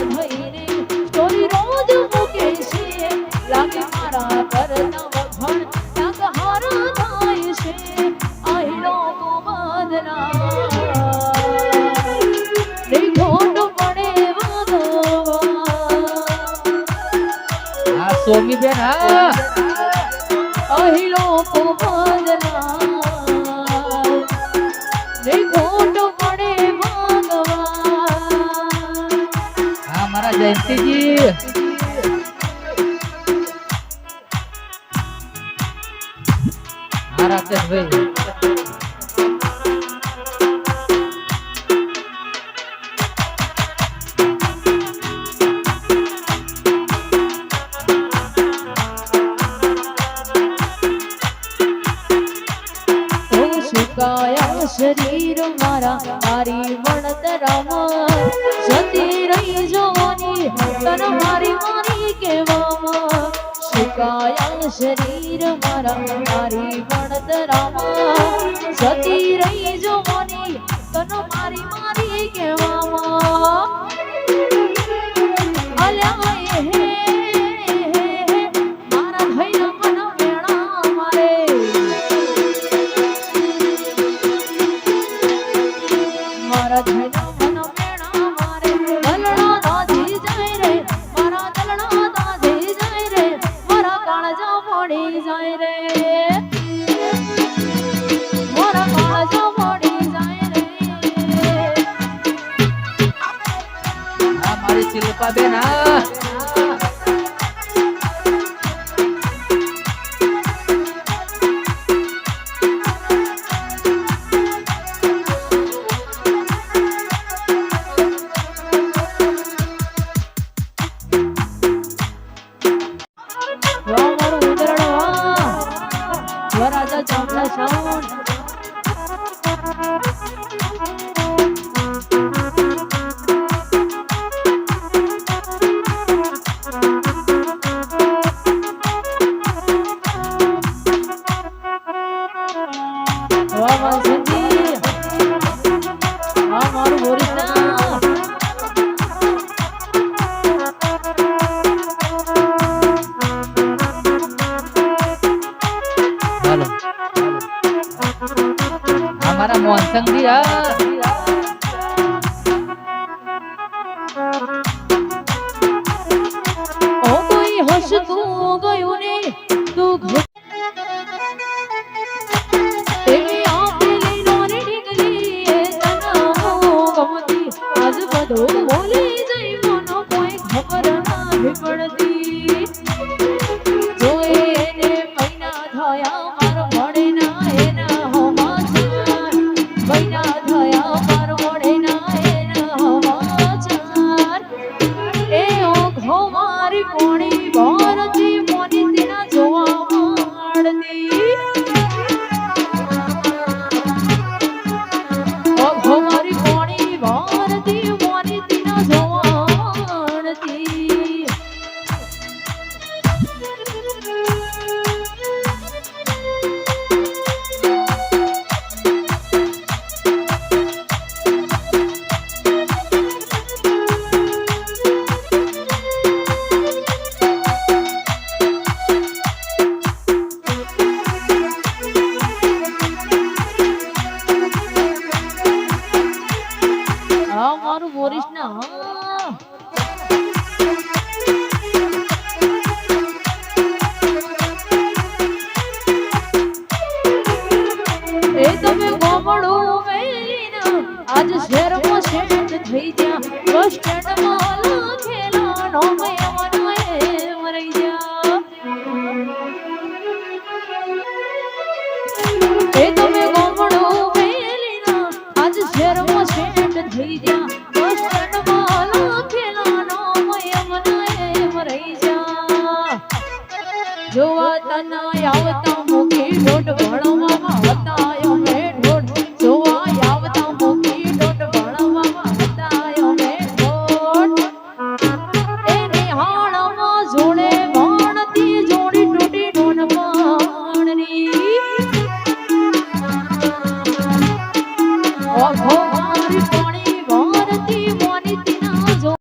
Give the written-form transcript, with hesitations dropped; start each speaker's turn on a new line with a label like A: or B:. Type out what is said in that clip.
A: થઈને સ્ટોરી રોજ મૂકે છે લાગે મારા કરતા વખાણ લાગ હારા થાય છે અહીં લોકો બદલા ખોટ પડે
B: હા સોમી બેન હા
A: અહીં લોકો બદલા ખોટ પડે
B: હા મારા જયંતિજી મારા ભાઈ
A: સુકાયા શરીર મારા મારી વણતરામાં જતી રહી જોવાની તન મારી મારી કહેવામાં સુકાયા શરીર મારા મારી વણતરામાં જતી રહી જોવાની તન મારી મારી કહેવામાં અલ્યા હે
B: શિલ્પા બેન હા हमारा मोहनसंग भी
A: ओ कोई होश तू गयो ने तू तेरी आंखें नोरे निकली ए तना गमती आज बदो बोली जई मनो कोई खबर ना पड़ती आज शहर में सेट થઈ જા બસ સ્ટેન્ડ માં લખેલા નો મયવનોએ મરી જા એ તમે ગોમડો મેલીના આજ શહેર માં સેટ થઈ જા બસ સ્ટેન્ડ માં લખેલા નો મયવનોએ મરી જા જોવા તને આવતા